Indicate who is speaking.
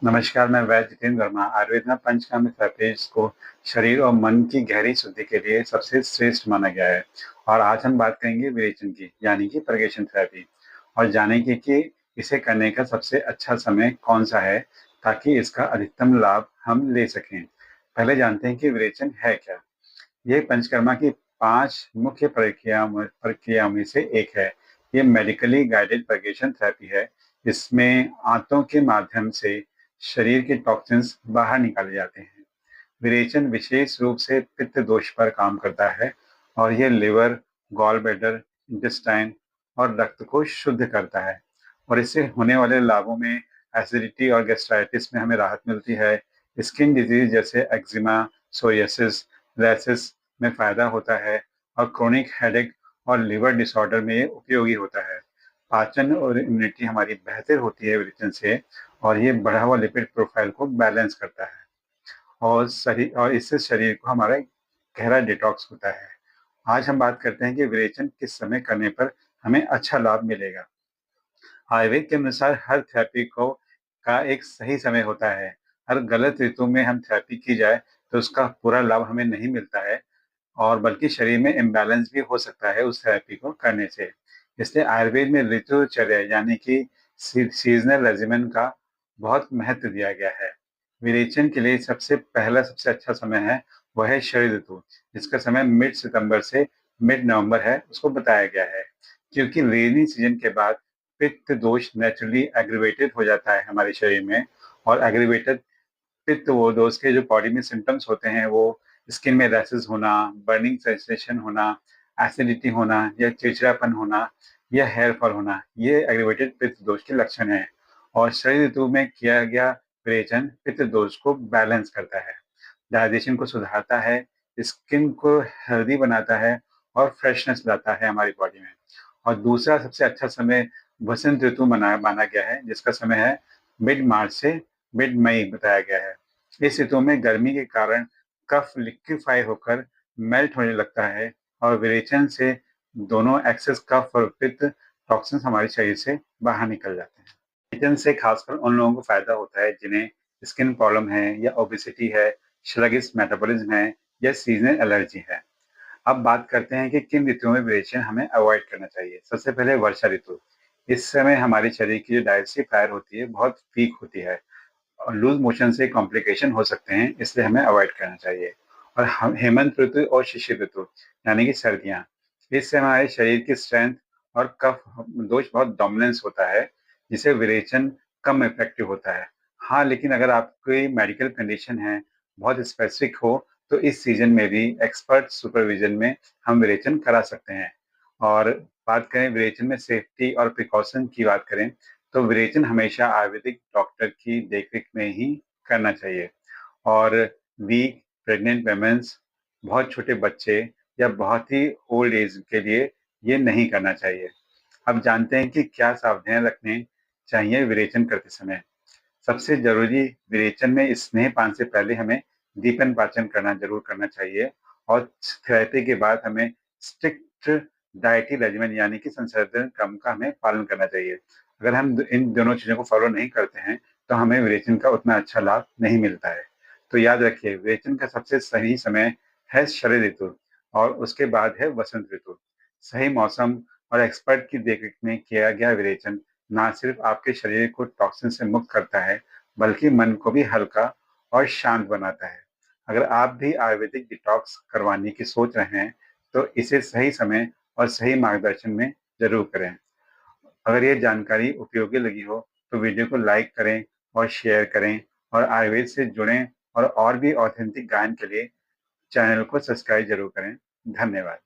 Speaker 1: नमस्कार, मैं वैद्य जितेंद्र वर्मा। आयुर्वेद में पंचकर्म थेरेपीज को शरीर और मन की गहरी शुद्धि के लिए सबसे श्रेष्ठ माना गया है। और आज हम बात करेंगे विरेचन की, यानी कि प्रगेशन थेरेपी, और जानेंगे कि इसे करने का सबसे अच्छा समय कौन सा है, ताकि इसका अधिकतम लाभ हम ले सकें। पहले जानते हैं कि विरेचन है क्या। ये पंचकर्मा की 5 मुख्य प्रक्रियाओं में से एक है। ये मेडिकली गाइडेड परगेशन थेरेपी है। इसमें आंतों के माध्यम से शरीर के टॉक्सिन्स बाहर निकाले जाते हैं। विरेचन विशेष रूप से पित्त दोष पर काम करता है, और यह लिवर, गॉल ब्लैडर, इंटेस्टाइन और रक्त को शुद्ध करता है। और इससे होने वाले लाभों में एसिडिटी और गैस्ट्राइटिस में हमें राहत मिलती है। स्किन डिजीज जैसे एक्जिमा, सोरियासिस, रैशेस में फायदा होता है, और क्रोनिक हेडेक और लिवर डिसऑर्डर में ये उपयोगी होता है। पाचन और इम्यूनिटी हमारी बेहतर होती है विरेचन से, और ये बढ़ा हुआ लिपिड प्रोफाइल को बैलेंस करता है, और इससे शरीर को हमारा गहरा डिटॉक्स होता है। आज हम बात करते हैं कि विरेचन किस समय करने पर हमें अच्छा लाभ मिलेगा। आयुर्वेद के अनुसार हर थेरेपी को का एक सही समय होता है। हर गलत ऋतु में हम थेरेपी की जाए तो उसका पूरा लाभ हमें नहीं मिलता है, और बल्कि शरीर में इम्बैलेंस भी हो सकता है उस थेरेपी को करने से। इसलिए आयुर्वेद में ऋतुचर्या, यानी कि सीजनल रेजिमेंट का बहुत महत्व दिया गया है। विरेचन के लिए सबसे अच्छा समय है, वह है शरद ऋतु। इसका समय मिड सितंबर से मिड नवंबर है, उसको बताया गया है। क्योंकि रेनी सीजन के बाद पित्त दोष नेचुरली एग्रीवेटेड हो जाता है हमारे शरीर में, और एग्रीवेटेड पित्त वो दोष के जो बॉडी में सिम्टम्स होते हैं, वो स्किन में रैशेस होना, बर्निंग सेंसेशन होना, एसिडिटी होना, या चिड़चिड़ापन होना, या हेयर फॉल होना, ये एग्रीवेटेड पित्त दोष के लक्षण हैं। और शरद ऋतु में किया गया विरेचन पित्त दोष को बैलेंस करता है, डाइजेशन को सुधारता है, स्किन को हेल्दी बनाता है, और फ्रेशनेस लाता है हमारी बॉडी में। और दूसरा सबसे अच्छा समय वसंत ऋतु माना गया है, जिसका समय है मिड मार्च से मिड मई बताया गया है। इस ऋतु में गर्मी के कारण कफ लिक्विफाई होकर मेल्ट होने लगता है, और विरेचन से दोनों एक्सेस कफ और पित्त टॉक्सिन्स हमारे शरीर से बाहर निकल जाते हैं। विरेचन से खासकर उन लोगों को फायदा होता है जिन्हें स्किन प्रॉब्लम है, या ओबेसिटी है, स्लगिश मेटाबॉलिज्म है, या सीजनल एलर्जी है। अब बात करते हैं कि किन ऋतुओं में विरेचन हमें अवॉइड करना चाहिए। सबसे पहले वर्षा ऋतु। इस समय हमारे शरीर की जो डाइजेस्टिव फायर होती है बहुत वीक होती है, और लूज मोशन से कॉम्प्लिकेशन हो सकते हैं, इसलिए हमें अवॉइड करना चाहिए। और हेमंत ऋतु और शिशिर ऋतु, यानी कि सर्दियाँ। इस समय हमारे शरीर की स्ट्रेंथ और कफ दोष बहुत डोमिनेंस होता है, जिसे विरेचन कम इफेक्टिव होता है। हाँ, लेकिन अगर आपकी मेडिकल कंडीशन है, बहुत स्पेसिफिक हो, तो इस सीजन में भी एक्सपर्ट सुपरविजन में हम विरेचन करा सकते हैं। और बात करें विरेचन में सेफ्टी और प्रिकॉशन की बात करें, तो विरेचन हमेशा आयुर्वेदिक डॉक्टर की देखरेख में ही करना चाहिए। और वीक, प्रेग्नेंट वुमेन्स, बहुत छोटे बच्चे, या बहुत ही ओल्ड एज के लिए ये नहीं करना चाहिए। अब जानते हैं कि क्या सावधानियां रखनी चाहिए विरेचन करते समय। सबसे जरूरी, विरेचन में स्नेहपान से पहले हमें दीपन पाचन जरूर करना चाहिए। और थेरेपी के बाद हमें स्ट्रिक्ट डाइटरी रेजिमेंट, यानी कि संशोधित क्रम का हमें पालन करना चाहिए। अगर हम इन दोनों चीजों को फॉलो नहीं करते हैं, तो हमें विरेचन का उतना अच्छा लाभ नहीं मिलता है। तो याद रखिए, विरेचन का सबसे सही समय है शरद ऋतु, और उसके बाद है वसंत ऋतु। सही मौसम और एक्सपर्ट की देखरेख में किया गया विरेचन ना सिर्फ आपके शरीर को टॉक्सिन से मुक्त करता है, बल्कि मन को भी हल्का और शांत बनाता है। अगर आप भी आयुर्वेदिक डिटॉक्स करवाने की सोच रहे हैं, तो इसे सही समय और सही मार्गदर्शन में जरूर करें। अगर ये जानकारी उपयोगी लगी हो, तो वीडियो को लाइक करें और शेयर करें, और आयुर्वेद से जुड़ें, और भी ऑथेंटिक ज्ञान के लिए चैनल को सब्सक्राइब जरूर करें। धन्यवाद।